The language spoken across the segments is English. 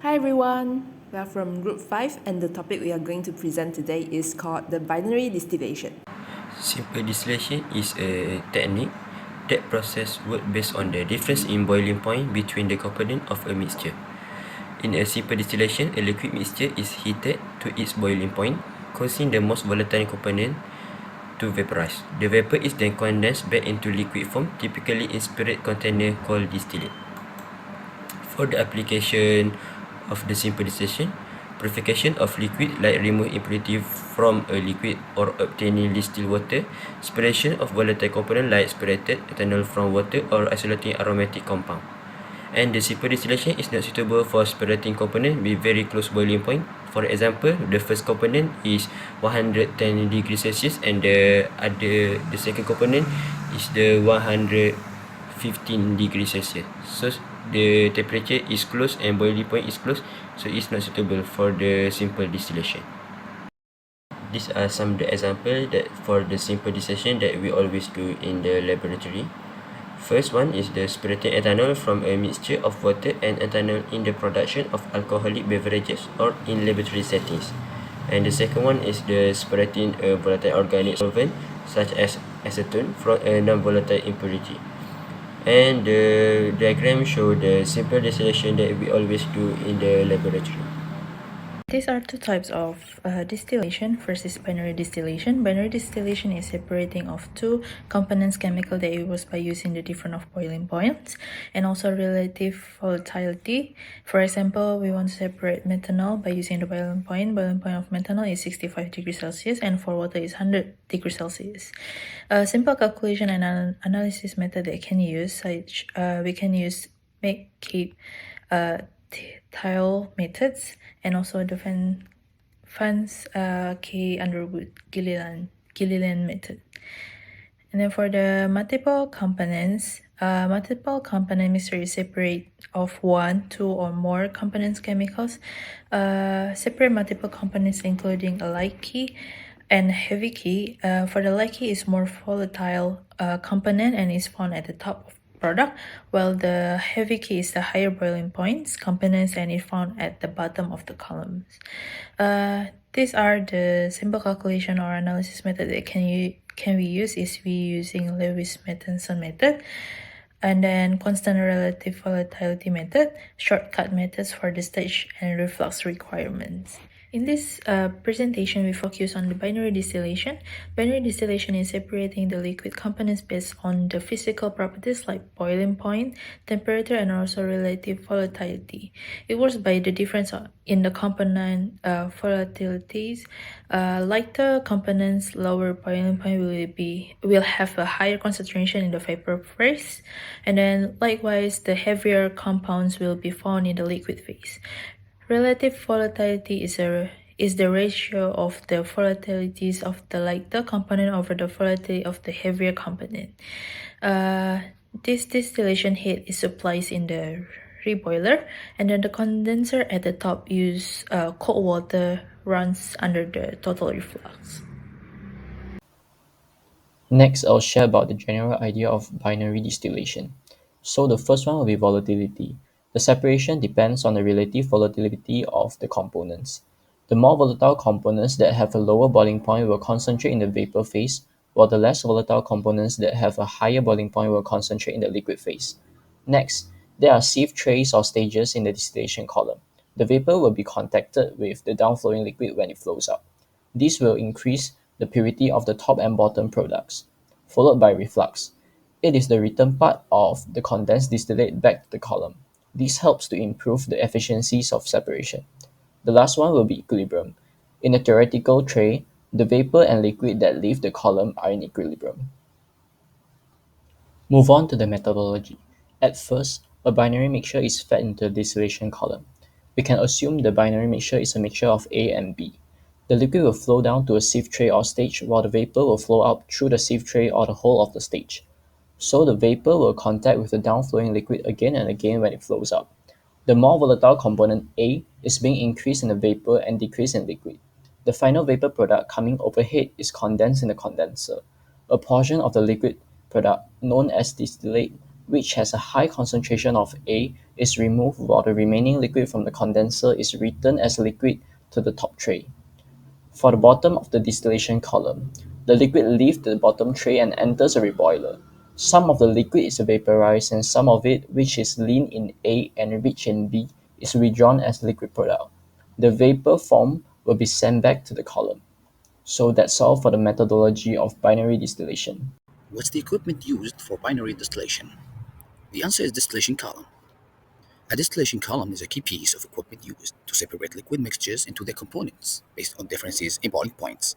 Hi everyone, we are from Group 5 and the topic we are going to present today is called the binary distillation. Simple distillation is a technique that processes work based on the difference in boiling point between the component of a mixture. In a simple distillation, a liquid mixture is heated to its boiling point, causing the most volatile component to vaporize. The vapor is then condensed back into liquid form, typically in spirit container called distillate. For the application of the simple distillation, purification of liquid like remove impurity from a liquid or obtaining distilled water, separation of volatile component like separated ethanol from water or isolating aromatic compound. And the simple distillation is not suitable for separating component with very close boiling point. For example, the first component is 110 degrees Celsius and the second component is the 115 degrees Celsius. So the temperature is close and boiling point is close, so it's not suitable for the simple distillation. These are some of the examples that for the simple distillation that we always do in the laboratory. First one is the separating ethanol from a mixture of water and ethanol in the production of alcoholic beverages or in laboratory settings. And the second one is the separating a volatile organic solvent such as acetone from a non-volatile impurity. And the diagram show the simple distillation that we always do in the laboratory. These are two types of distillation. First is binary distillation. Binary distillation is separating of two components chemical that it was by using the difference of boiling points and also relative volatility. For example, we want to separate methanol by using the boiling point. Boiling point of methanol is 65 degrees Celsius and for water is 100 degrees Celsius. A simple calculation and analysis method that can use, such we can use make tile methods and also the Franz K. Underwood Gilliland method. And then for the multiple component mixture is separate of one, two, or more components chemicals. Separate multiple components including a light key and heavy key. For the light key is more volatile component and is found at the top of product, while the heavy key is the higher boiling points components and is found at the bottom of the columns. These are the simple calculation or analysis method that can we use is we using Lewis-Mettenson method, and then constant relative volatility method, shortcut methods for the stage and reflux requirements. In this presentation, we focus on the binary distillation. Binary distillation is separating the liquid components based on the physical properties like boiling point, temperature, and also relative volatility. It works by the difference in the component volatilities. Lighter components, lower boiling point will have a higher concentration in the vapor phase, and then likewise the heavier compounds will be found in the liquid phase. Relative volatility is the ratio of the volatilities of the lighter component over the volatility of the heavier component. This distillation head is supplied in the reboiler, and then the condenser at the top use cold water runs under the total reflux. Next, I'll share about the general idea of binary distillation. So the first one will be volatility. The separation depends on the relative volatility of the components. The more volatile components that have a lower boiling point will concentrate in the vapor phase, while the less volatile components that have a higher boiling point will concentrate in the liquid phase. Next, there are sieve trays or stages in the distillation column. The vapor will be contacted with the downflowing liquid when it flows out. This will increase the purity of the top and bottom products, followed by reflux. It is the return part of the condensed distillate back to the column. This helps to improve the efficiencies of separation. The last one will be equilibrium. In a theoretical tray, the vapor and liquid that leave the column are in equilibrium. Move on to the methodology. At first, a binary mixture is fed into the distillation column. We can assume the binary mixture is a mixture of A and B. The liquid will flow down to a sieve tray or stage, while the vapor will flow out through the sieve tray or the whole of the stage. So the vapor will contact with the downflowing liquid again and again when it flows out. The more volatile component A is being increased in the vapor and decreased in liquid. The final vapor product coming overhead is condensed in the condenser. A portion of the liquid product, known as distillate, which has a high concentration of A, is removed while the remaining liquid from the condenser is returned as liquid to the top tray. For the bottom of the distillation column, the liquid leaves the bottom tray and enters a reboiler. Some of the liquid is vaporized and some of it, which is lean in A and rich in B, is withdrawn as liquid product. The vapor form will be sent back to the column. So that's all for the methodology of binary distillation. What's the equipment used for binary distillation? The answer is distillation column. A distillation column is a key piece of equipment used to separate liquid mixtures into their components based on differences in boiling points.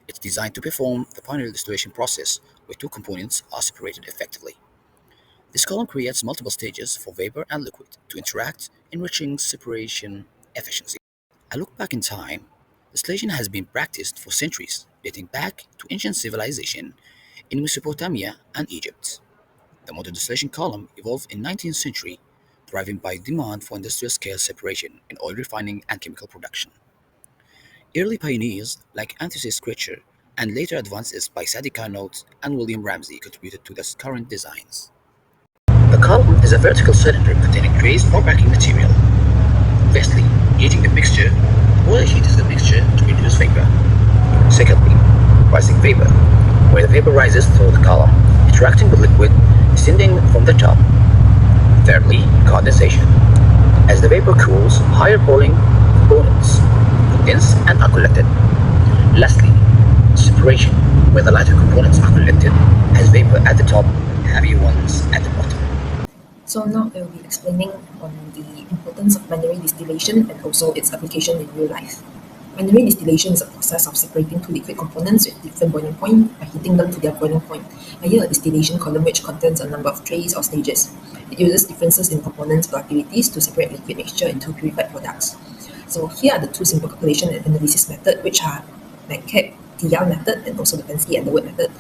It's designed to perform the binary distillation process where two components are separated effectively. This column creates multiple stages for vapor and liquid to interact, enriching separation efficiency. A look back in time, distillation has been practiced for centuries, dating back to ancient civilization in Mesopotamia and Egypt. The modern distillation column evolved in 19th century, driven by demand for industrial-scale separation in oil refining and chemical production. Early pioneers like Anthony Scritcher and later advances by Sadi Carnot and William Ramsay contributed to the current designs. The column is a vertical cylinder containing trays or packing material. Firstly, heating the mixture. Oil heats the mixture to reduce vapor. Secondly, rising vapor, where the vapor rises through the column, interacting with liquid descending from the top. Thirdly, condensation. As the vapor cools, higher boiling components condense and are collected. Lastly, separation, where the lighter components are collected as vapor at the top, heavier ones at the bottom. So now I will be explaining on the importance of binary distillation and also its application in real life. Binary distillation is a process of separating two liquid components with different boiling point by heating them to their boiling point via a distillation column which contains a number of trays or stages. It uses differences in components volatilities to separate liquid mixture into purified products. So here are the two simple calculation and analysis method, which are McCabe, TL method, and also the Pensky and the word method.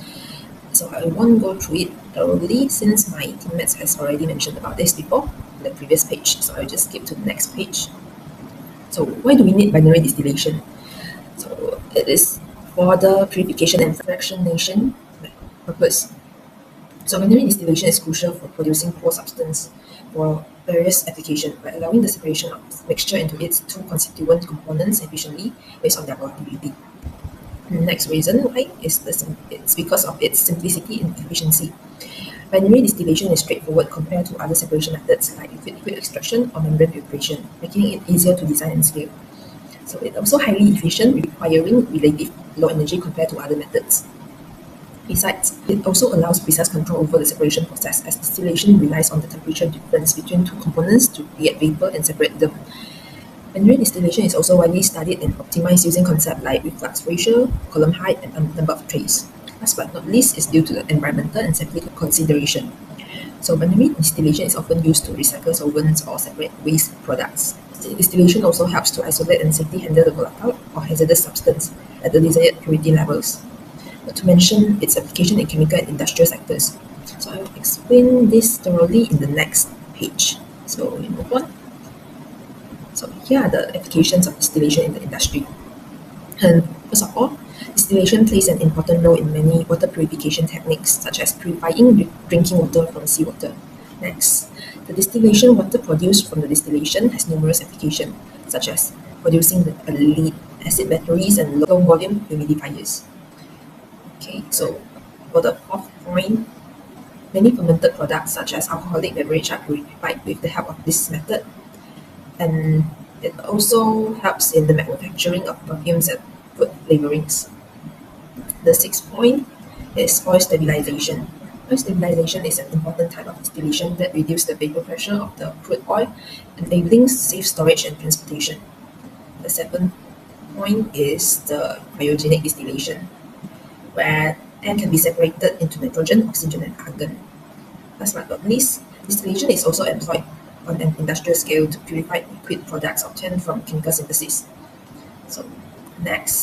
So I won't go through it thoroughly since my teammates has already mentioned about this before on the previous page. So I'll just skip to the next page. So why do we need binary distillation? So it is for the purification and fractionation purpose. So binary distillation is crucial for producing pure substance for various applications by allowing the separation of mixture into its two constituent components efficiently based on their volatility. The next reason why is it's because of its simplicity and efficiency. Binary distillation is straightforward compared to other separation methods like liquid extraction or membrane filtration, making it easier to design and scale. So it's also highly efficient, requiring relative low energy compared to other methods. Besides, it also allows precise control over the separation process as distillation relies on the temperature difference between two components to create vapor and separate them. Binary distillation is also widely studied and optimized using concepts like reflux ratio, column height, and number of trays. Last but not least is due to the environmental and safety consideration. So binary distillation is often used to recycle solvents or separate waste products. Distillation also helps to isolate and safely handle the volatile or hazardous substance at the desired purity levels. Not to mention its application in chemical and industrial sectors. So I will explain this thoroughly in the next page. So we move on. So here are the applications of distillation in the industry. And first of all, distillation plays an important role in many water purification techniques, such as purifying drinking water from seawater. Next, the distillation water produced from the distillation has numerous applications, such as producing the lead acid batteries and low volume humidifiers. Okay, so for the fourth point, many fermented products such as alcoholic beverage are purified with the help of this method, and it also helps in the manufacturing of perfumes and food flavorings. The sixth point is oil stabilization. Oil stabilization is an important type of distillation that reduces the vapor pressure of the crude oil, enabling safe storage and transportation. The seventh point is the cryogenic distillation, where air can be separated into nitrogen, oxygen, and argon. Last but not least, distillation is also employed on an industrial scale to purify liquid products obtained from chemical synthesis. So next